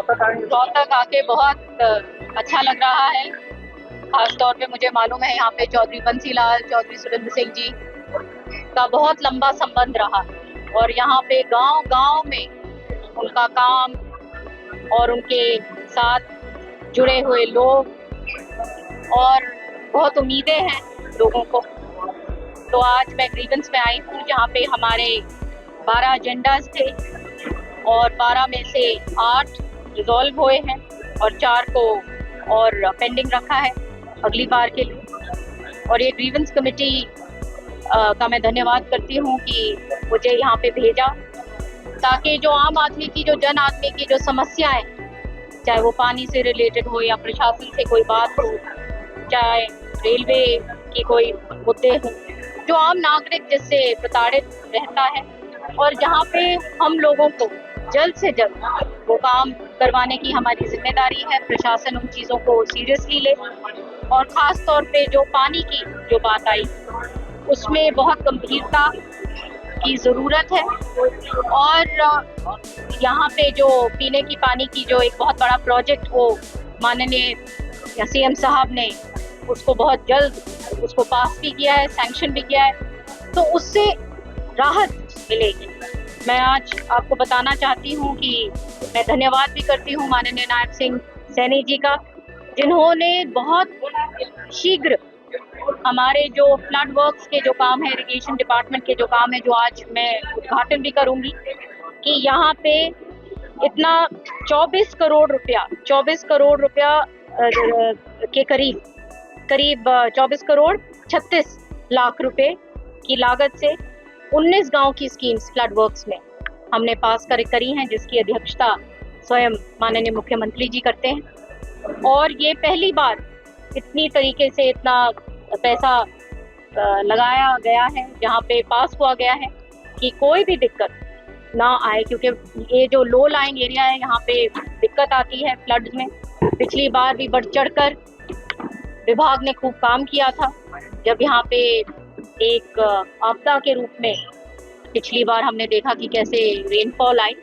रोहतक आए? रोहतक आके बहुत अच्छा लग रहा है। खास तौर पे मुझे मालूम है यहाँ पे चौधरी बंसीलाल, चौधरी सुरेंद्र सिंह जी का बहुत लंबा संबंध रहा और यहाँ पे गांव गांव में उनका काम और उनके साथ जुड़े हुए लोग और बहुत उम्मीदें हैं लोगों को। तो आज मैं ग्रीवेंस में आई हूँ जहाँ पे हमारे 12 एजेंडाज थे और 12 में से 8 रिजॉल्व हुए हैं और 4 को और पेंडिंग रखा है अगली बार के लिए। और ये ग्रीवेंस कमेटी का मैं धन्यवाद करती हूँ कि मुझे यहाँ पे भेजा ताकि जो आम आदमी की, जो जन आदमी की जो समस्याएं, चाहे वो पानी से रिलेटेड हो या प्रशासन से कोई बात हो, चाहे रेलवे की कोई मुद्दे हो, जो आम नागरिक जिससे प्रताड़ित रहता है और जहाँ पे हम लोगों को जल्द से जल्द वो काम करवाने की हमारी जिम्मेदारी है। प्रशासन उन चीज़ों को सीरियसली ले और ख़ास तौर पे जो पानी की जो बात आई उसमें बहुत गंभीरता की ज़रूरत है। और यहाँ पे जो पीने की पानी की जो एक बहुत बड़ा प्रोजेक्ट वो माननीय सीएम साहब ने उसको बहुत जल्द उसको पास भी किया है, सैंक्शन भी किया है, तो उससे राहत मिलेगी। मैं आज आपको बताना चाहती हूँ कि मैं धन्यवाद भी करती हूँ माननीय नायब सिंह सैनी जी का, जिन्होंने बहुत शीघ्र हमारे जो फ्लड वर्क्स के जो काम है, इरिगेशन डिपार्टमेंट के जो काम है, जो आज मैं उद्घाटन भी करूँगी, कि यहाँ पे इतना 24 करोड़ रुपया के करीब 24 करोड़ 36 लाख रुपए की लागत से 19 गांव की स्कीम्स फ्लड वर्क्स में हमने पास करी हैं, जिसकी अध्यक्षता स्वयं माननीय मुख्यमंत्री जी करते हैं। और ये पहली बार इतनी तरीके से इतना पैसा लगाया गया है, जहाँ पे पास हुआ गया है कि कोई भी दिक्कत ना आए, क्योंकि ये जो लो लाइंग एरिया है यहाँ पे दिक्कत आती है फ्लड्स में। पिछली बार भी बढ़ चढ़कर विभाग ने खूब काम किया था, जब यहाँ पे एक आपदा के रूप में पिछली बार हमने देखा कि कैसे रेनफॉल आई,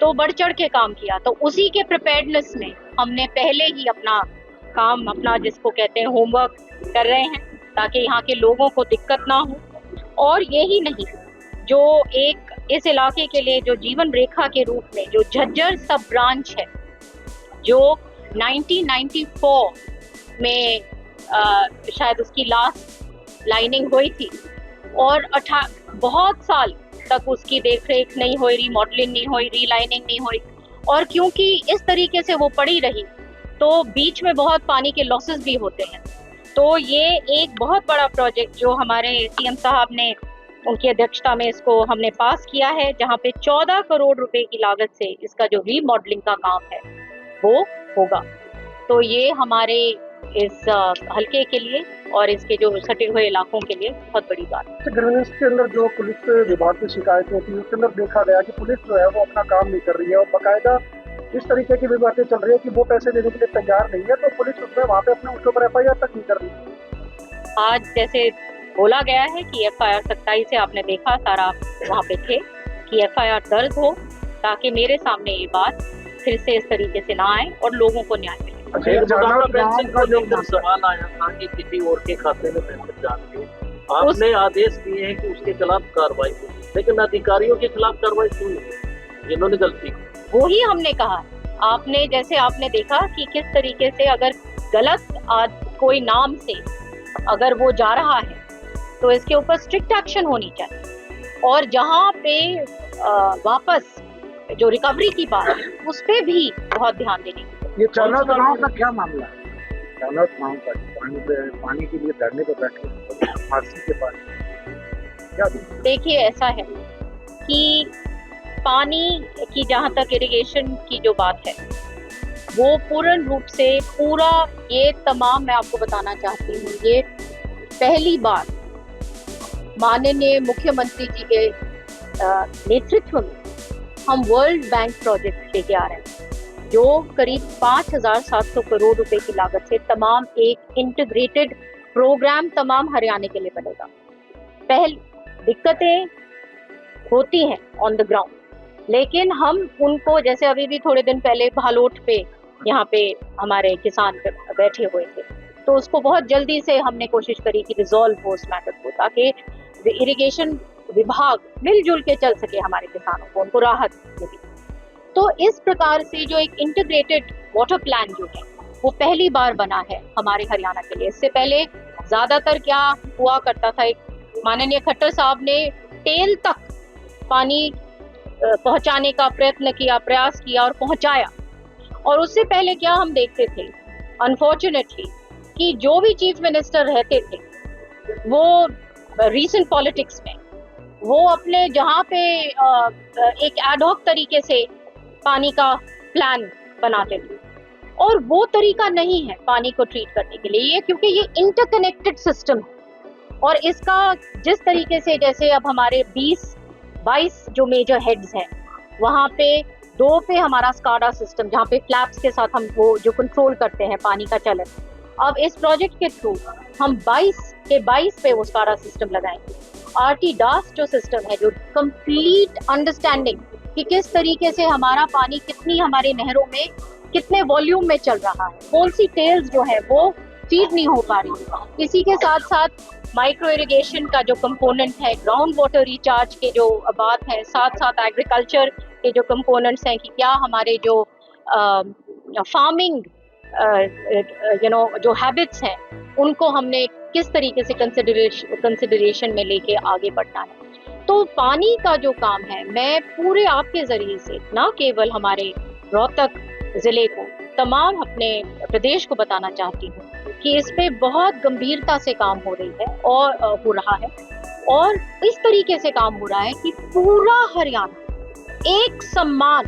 तो बढ़ चढ़ के काम किया। तो उसी के प्रिपेयर्डनेस में हमने पहले ही अपना काम, अपना जिसको कहते हैं होमवर्क कर रहे हैं, ताकि यहाँ के लोगों को दिक्कत ना हो। और यही नहीं, जो एक इस इलाके के लिए जो जीवन रेखा के रूप में जो झज्जर सब ब्रांच है, जो 1994 में शायद उसकी लास्ट लाइनिंग हुई थी और बहुत साल तक उसकी देखरेख नहीं हुई, रीमॉडलिंग नहीं हुई, रीलाइनिंग नहीं हुई, और क्योंकि इस तरीके से वो पड़ी रही तो बीच में बहुत पानी के लॉसेस भी होते हैं। तो ये एक बहुत बड़ा प्रोजेक्ट जो हमारे सीएम साहब ने उनकी अध्यक्षता में इसको हमने पास किया है, जहाँ पे 14 करोड़ रुपए की लागत से इसका जो रीमॉडलिंग का काम है वो होगा। तो ये हमारे इस हल्के के लिए और इसके जो सटे हुए इलाकों के लिए बहुत बड़ी बात है। ग्रीवेंस के अंदर जो पुलिस विभाग की शिकायतें थी उसके अंदर देखा गया कि पुलिस जो है वो अपना काम नहीं कर रही है और बाकायदा इस तरीके की भी बातें चल रही है कि वो पैसे देने के लिए तैयार नहीं है, तो पुलिस उसमें वहाँ पे अपने उसके ऊपर FIR तक नहीं कर रही। आज जैसे बोला गया है कि FIR 27 से आपने देखा सारा वहाँ पे थे कि FIR दर्ज हो, ताकि मेरे सामने ये बात फिर से इस तरीके से ना आए और लोगों को न्याय मिले। पेंशन का जो सवाल आया था कि किसी और के खाते में पेंशन जाके आपने आदेश दिए हैं कि उसके खिलाफ कार्रवाई हो, लेकिन अधिकारियों के खिलाफ कार्रवाई क्यों नहीं, जिन्होंने गलती की? वो ही हमने कहा, आपने जैसे आपने देखा कि किस तरीके से अगर गलत कोई नाम से अगर वो जा रहा है तो इसके ऊपर स्ट्रिक्ट एक्शन होनी चाहिए, और जहाँ पे वापस जो रिकवरी की बात है उस पे भी बहुत ध्यान देने की। ये चाला तनाव का क्या मामला है? चाला तनाव का पानी के लिए धरने पर बैठे फांसी के पास क्या? देखिए ऐसा है कि पानी की जहाँ तक इरिगेशन की जो बात है वो पूर्ण रूप से पूरा ये तमाम, मैं आपको बताना चाहती हूँ, ये पहली बार माननीय मुख्यमंत्री जी के नेतृत्व में हम वर्ल्ड बैंक प्रोजेक्ट लेके आ रहे हैं, जो करीब 5,700 करोड़ रुपए की लागत से तमाम एक इंटीग्रेटेड प्रोग्राम तमाम हरियाणा के लिए बनेगा। पहली दिक्कतें होती हैं ऑन द ग्राउंड, लेकिन हम उनको, जैसे अभी भी थोड़े दिन पहले भालोट पे यहाँ पे हमारे किसान बैठे हुए थे, तो उसको बहुत जल्दी से हमने कोशिश करी कि रिजॉल्व हो उस मैटर को, ताकि इरिगेशन विभाग मिलजुल के चल सके, हमारे किसानों को, उनको राहत मिले। तो इस प्रकार से जो एक इंटीग्रेटेड वाटर प्लान जो है वो पहली बार बना है हमारे हरियाणा के लिए। इससे पहले ज्यादातर क्या हुआ करता था, एक माननीय खट्टर साहब ने टेल तक पानी पहुंचाने का प्रयत्न किया, प्रयास किया और पहुंचाया। और उससे पहले क्या हम देखते थे, अनफॉर्चुनेटली, कि जो भी चीफ मिनिस्टर रहते थे वो रीसेंट पॉलिटिक्स में वो अपने जहाँ पे एक एडहॉक तरीके से पानी का प्लान बनाते थे, और वो तरीका नहीं है पानी को ट्रीट करने के लिए, ये क्योंकि ये इंटरकनेक्टेड सिस्टम है। और इसका जिस तरीके से, जैसे अब हमारे 20-22 जो मेजर हेड्स हैं, वहाँ पे 2 पे हमारा स्काडा सिस्टम, जहाँ पे फ्लैप्स के साथ हम वो जो कंट्रोल करते हैं पानी का चलन, अब इस प्रोजेक्ट के थ्रू हम 22 के 22 पे वो स्काडा सिस्टम लगाएंगे। RTDAS जो सिस्टम है, जो कंप्लीट अंडरस्टैंडिंग कि किस तरीके से हमारा पानी कितनी हमारे नहरों में कितने वॉल्यूम में चल रहा है, कौन सी टेल्स जो है वो फीड नहीं हो पा रही। इसी के साथ साथ माइक्रो इरिगेशन का जो कंपोनेंट है, ग्राउंड वाटर रिचार्ज के जो बात है, साथ साथ एग्रीकल्चर के जो कंपोनेंट्स हैं कि क्या हमारे जो फार्मिंग जो हैबिट्स हैं उनको हमने किस तरीके से कंसिडरेशन में लेके आगे बढ़ना है। तो पानी का जो काम है, मैं पूरे आपके जरिए से न केवल हमारे रोहतक जिले को, तमाम अपने प्रदेश को बताना चाहती हूँ कि इस पे बहुत गंभीरता से काम हो रही है और हो रहा है, और इस तरीके से काम हो रहा है कि पूरा हरियाणा एक समान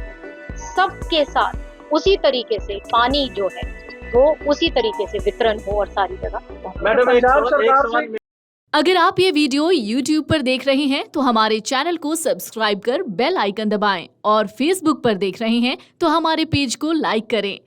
सबके साथ उसी तरीके से पानी जो है वो उसी तरीके से वितरण हो और सारी जगह। मैडम एक सवाल अगर आप ये वीडियो YouTube पर देख रहे हैं तो हमारे चैनल को सब्सक्राइब कर बेल आइकन दबाएं, और Facebook पर देख रहे हैं तो हमारे पेज को लाइक करें।